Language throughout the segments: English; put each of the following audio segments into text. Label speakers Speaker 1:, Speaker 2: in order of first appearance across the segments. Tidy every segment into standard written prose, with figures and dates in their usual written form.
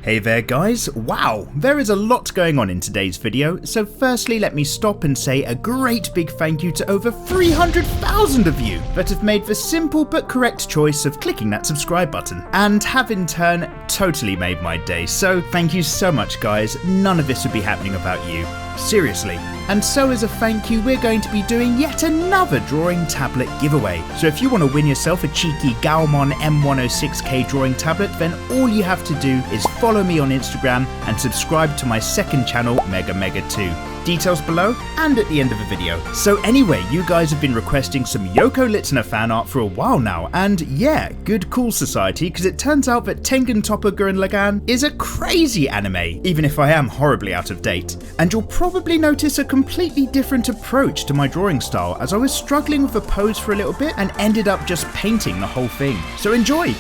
Speaker 1: Hey there guys, wow, there is a lot going on in today's video, so firstly let me stop and say a great big thank you to over 300,000 of you that have made the simple but correct choice of clicking that subscribe button, and have in turn totally made my day, so thank you so much guys, none of this would be happening without you. Seriously. And so as a thank you, we're going to be doing yet another drawing tablet giveaway. So if you want to win yourself a cheeky Gaomon M106K drawing tablet, then all you have to do is follow me on Instagram and subscribe to my second channel, MegaMega2. Details below and at the end of the video. So anyway, you guys have been requesting some YOKO LITTNER fan art for a while now, and yeah, good cool society, because it turns out that Tengen Toppa Gurren Lagann is a crazy anime, even if I am horribly out of date. And you'll probably notice a completely different approach to my drawing style, as I was struggling with the pose for a little bit and ended up just painting the whole thing. So enjoy!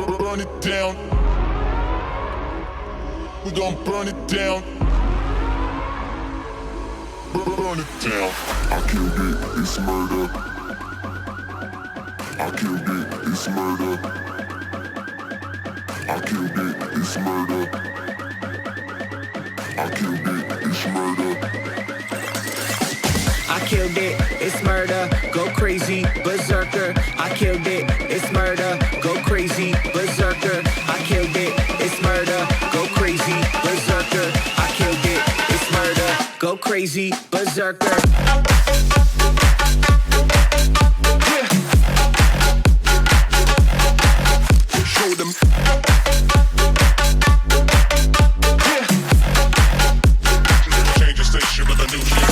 Speaker 2: Burn it down. We gon' burn it down. Burn it down. I killed it, it's murder. I killed it, it's murder. I killed it, it's murder. I killed it, it's murder.
Speaker 3: I killed it, it's murder, go crazy, berserker. I killed it, it's murder, go crazy, berserker. I killed it, it's murder, go crazy, berserker. I killed it, it's murder, go crazy, berserker.
Speaker 2: Show them. Change the station with a new shit.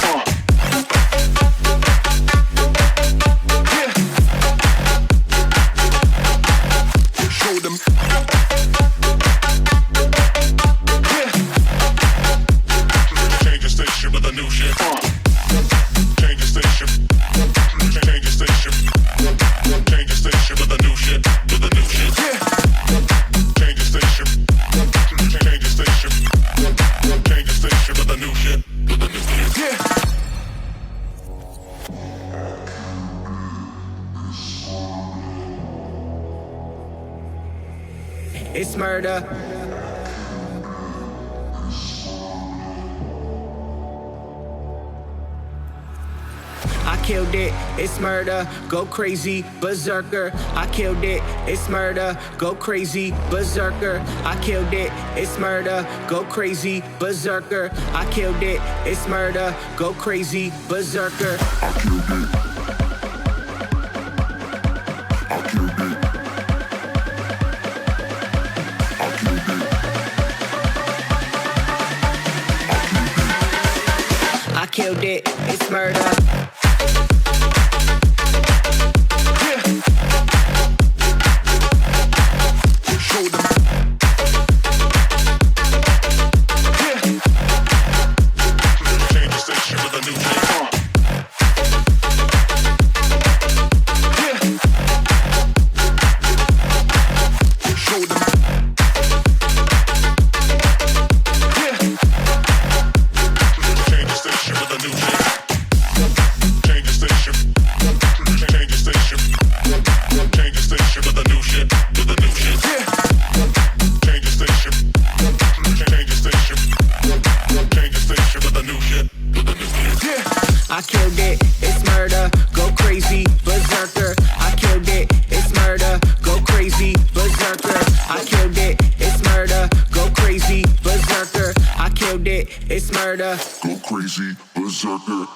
Speaker 2: Show them. Change the station with a new shit. Change the station. Change the station. Change the station with a new shit. With a new shit. Change the station. Change the station. Change the station with a new shit. With a new shit.
Speaker 3: It's murder. I killed it, it's murder, go crazy, berserker. I killed it, it's murder, go crazy, berserker. I killed it, it's murder, go crazy, berserker. I killed it, it's murder, go crazy, berserker.
Speaker 2: I killed it. I killed it. I killed it.
Speaker 3: I killed it, it's murder.
Speaker 2: Show them. Change the station with a new shit. Show them. Change the station with a new shit. Change the station. Change the station. Change the station with a new shit. With a new shit. Change the station. Change the station. Change the station with a new shit. With a new shit.
Speaker 3: I killed it, it's murder, go crazy, berserker. I killed it, it's murder, go crazy, berserker. I killed it, it's murder, go crazy, berserker. I killed it, it's murder.
Speaker 2: Go crazy, berserker.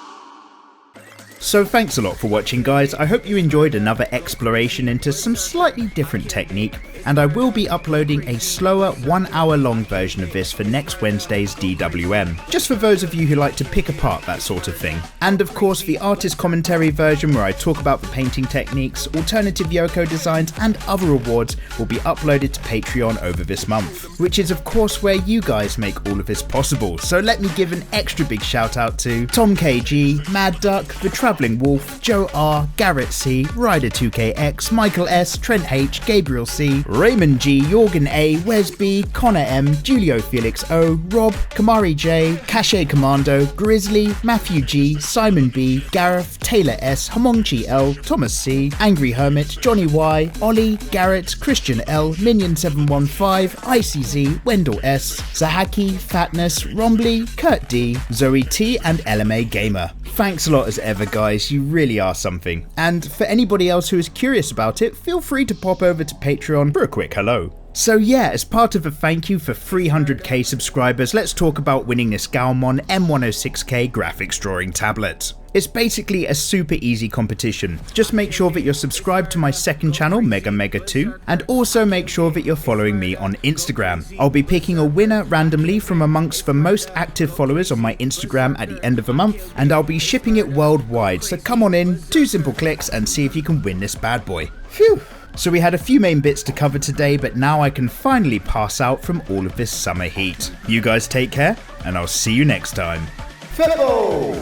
Speaker 1: So thanks a lot for watching, guys. I hope you enjoyed another exploration into some slightly different technique, and I will be uploading a slower 1 hour long version of this for next Wednesday's DWM, just for those of you who like to pick apart that sort of thing. And of course the artist commentary version where I talk about the painting techniques, alternative Yoko designs and other awards will be uploaded to Patreon over this month, which is of course where you guys make all of this possible. So let me give an extra big shout out to Tom KG, Mad Duck, The Traveling Wolf, Joe R, Garrett C, Ryder2KX, Michael S, Trent H, Gabriel C, Raymond G, Jorgen A, Wes B, Connor M, Julio Felix O, Rob, Kamari J, Cache Commando, Grizzly, Matthew G, Simon B, Gareth, Taylor S, Hamongchi L, Thomas C, Angry Hermit, Johnny Y, Ollie, Garrett, Christian L, Minion715, ICZ, Wendell S, Zahaki, Fatness, Rombly, Kurt D, Zoe T and LMA Gamer. Thanks a lot as ever, guys, you really are something. And for anybody else who is curious about it, feel free to pop over to Patreon for a quick hello. So yeah, as part of a thank you for 300k subscribers, let's talk about winning this Galmon M106K graphics drawing tablet. It's basically a super easy competition. Just make sure that you're subscribed to my second channel, mikeymegamega 2, and also make sure that you're following me on Instagram. I'll be picking a winner randomly from amongst the most active followers on my Instagram at the end of the month, and I'll be shipping it worldwide, so come on in, 2 simple clicks and see if you can win this bad boy. Phew! So we had a few main bits to cover today, but now I can finally pass out from all of this summer heat. You guys take care, and I'll see you next time. Fellow!